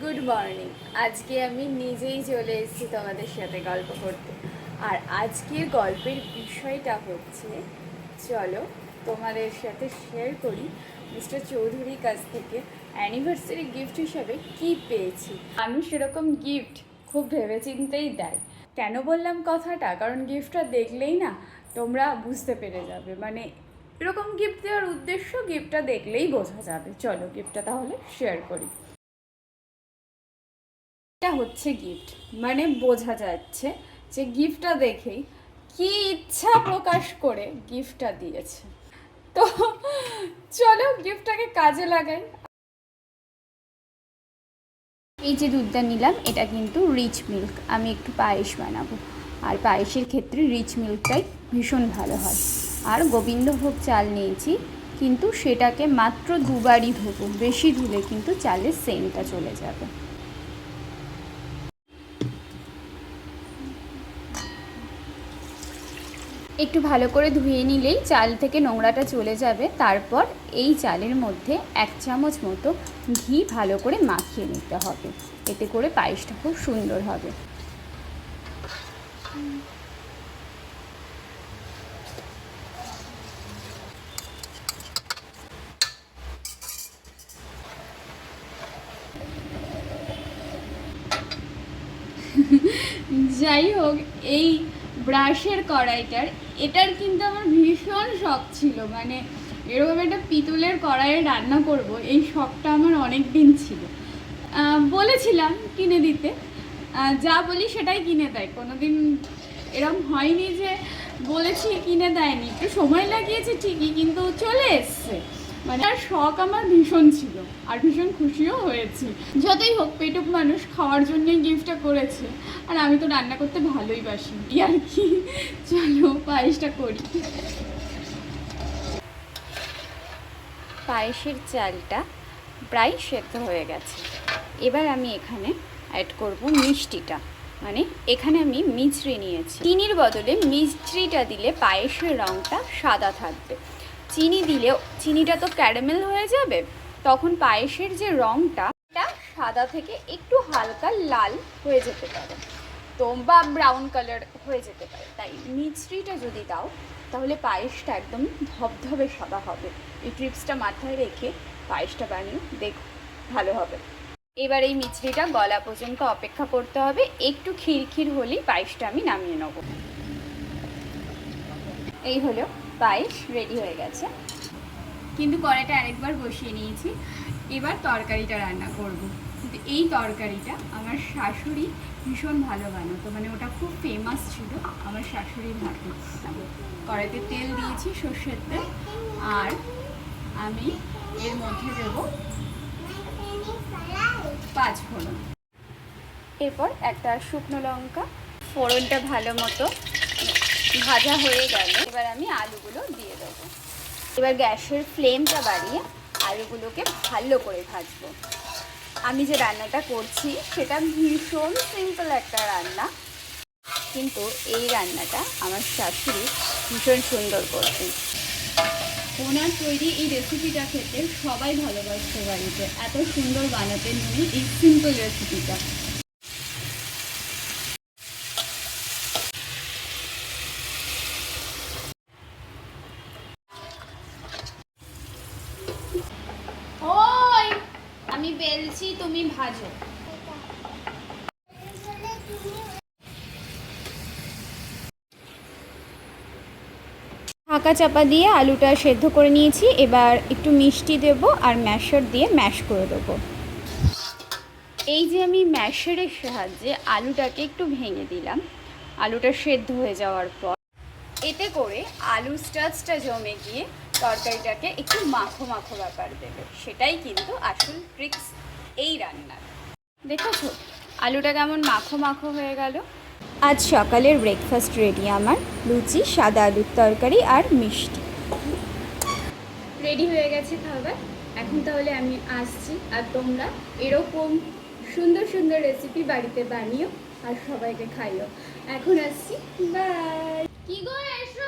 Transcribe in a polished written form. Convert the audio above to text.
Good morning. আজকে আমি নিজেই চলে এসেছি তোমাদের সাথে গল্প করতে। আর আজকের গল্পের বিষয়টা হচ্ছে, চলো তোমাদের সাথে শেয়ার করি মিস্টার চৌধুরীর কাছ থেকে অ্যানিভার্সারি গিফট হিসাবে কি পেয়েছি। মানুষ এরকম গিফট খুব ভেবেচিন্তেই দেয়। কেন বললাম কথাটা, কারণ গিফটটা দেখলেই না তোমরা বুঝতে পেরে যাবে, মানে এরকম গিফট দেওয়ার উদ্দেশ্য গিফটটা দেখলেই বোঝা যাবে। চলো গিফটটা তাহলে শেয়ার করি। এটা হচ্ছে গিফট, মানে বোঝা যাচ্ছে যে গিফটটা দেখেই কি ইচ্ছা প্রকাশ করে গিফটটা দিয়েছে। তো চলো গিফটটাকে কাজে লাগাই। এই যে দুধটা নিলাম, এটা কিন্তু রিচ মিল্ক। আমি একটু পায়েস বানাবো, আর পায়েসের ক্ষেত্রে রিচ মিল্কটাই ভীষণ ভালো হয়। আর গোবিন্দভোগ চাল নিয়েছি, কিন্তু সেটাকে মাত্র দুবারই ধোবো, বেশি ধুলে কিন্তু চালের সেন্টটা চলে যাবে। একটু ভালো করে ধুয়ে নিলেই চাল থেকে নোংরাটা চলে যাবে। তারপর এই চালের মধ্যে 1 চামচ মতো ঘি ভালো করে মাখিয়ে নিতে হবে, এতে করে পায়েসটা খুব সুন্দর হবে। যাই হোক, এই ব্রাশের কড়াইটার, এটার কিন্তু আমার ভীষণ শখ ছিল, মানে এরকম একটা পিতলের কড়াইয়ে রান্না করব, এই শখটা আমার অনেক দিন ছিল। বলেছিলাম কিনে দিতে, যা বলি সেটাই কিনে দেয়। কোনোদিন এরকম হয়নি যে বলেছি কিনে দেয়নি। একটু সময় লাগিয়েছে ঠিকই, কিন্তু চলে এসছে। মানে আর শখ আমার ভীষণ ছিল, আর ভীষণ খুশিও হয়েছি। যতই হোক, পেটুক মানুষ খাওয়ার জন্যই গিফটটা করেছে, আর আমি তো রান্না করতে ভালোই বাসি আর কি। চলো পায়েসটা করি। পায়েসের চালটা প্রায় সেদ্ধ হয়ে গেছে। এবার আমি এখানে অ্যাড করব মিষ্টিটা, মানে এখানে আমি মিছরি নিয়েছি। চিনির বদলে মিছরিটা দিলে পায়েসের রঙটা সাদা থাকবে। চিনি দিলেও চিনিটা তো ক্যারামেল হয়ে যাবে, তখন পায়েসের যে রঙটা সাদা থেকে একটু হালকা লাল হয়ে যেতে পারে, তো বা ব্রাউন কালার হয়ে যেতে পারে। তাই মিছরিটা যদি দাও তাহলে পায়েসটা একদম ধবধবে সাদা হবে। এই ট্রিপসটা মাথায় রেখে পায়েসটা বানিয়ে দেখো, ভালো হবে। এবার এই মিছরিটা গলা পর্যন্ত অপেক্ষা করতে হবে। একটু ক্ষীর হলেই পায়েসটা আমি নামিয়ে নেব। এই হলো পায়েস রেডি হয়ে গেছে, কিন্তু কড়াইটা আরেকবার বসিয়ে নিয়েছি। এবার তরকারিটা রান্না করব। কিন্তু এই তরকারিটা আমার শাশুড়ি ভীষণ ভালো বানাতো, মানে ওটা খুব ফেমাস ছিল আমার শাশুড়ির হাতে। কড়াইতে তেল দিয়েছি, সর্ষের তেল, আর আমি এর মধ্যে দেব 5 ফোড়ন। এরপর একটা শুকনো লঙ্কা। ফোড়নটা ভালো মতো ভাজা হয়ে গেল, এবার আমি আলুগুলো দিয়ে দেবো। এবার গ্যাসের ফ্লেমটা বাড়িয়ে আলুগুলোকে ভালো করে ভাজবো। আমি যে রান্নাটা করছি সেটা ভীষণ সিম্পল একটা রান্না, কিন্তু এই রান্নাটা আমার শাশুড়ি ভীষণ সুন্দর করতেন। ওনার তৈরি এই রেসিপিটা খেতে সবাই ভালোবাসতে, বাড়িতে এত সুন্দর বানাতেন উনি এই সিম্পল রেসিপিটা। ওই আমি বেলছি, তুমি ভাজো। ঢাকা চাপা দিয়ে আলুটা সেদ্ধ করে নিয়েছি। এবার একটু মিষ্টি দেব আর ম্যাশার দিয়ে ম্যাশ করে দেবো। এই যে আমি ম্যাশারের সাহায্যে আলুটাকে একটু ভেঙে দিলাম আলুটা সেদ্ধ হয়ে যাওয়ার পর, এতে করে আলু স্টাচটা জমে গিয়ে তরকারিটাকে একটু মাখো মাখো ব্যাপার দেবে। সেটাই কিন্তু আসল ট্রিক্স এই রান্নার। দেখেছো আলুটা কেমন মাখো মাখো হয়ে গেল। আজ সকালের ব্রেকফাস্ট রেডি আমার, লুচি, সাদা আলুর তরকারি আর মিষ্টি রেডি হয়ে গেছে খাবার। এখন তাহলে আমি আসছি, আর তোমরা এরকম সুন্দর সুন্দর রেসিপি বাড়িতে বানিও আর সবাইকে খাইও। এখন আসছি, বাই। কি গো এসো।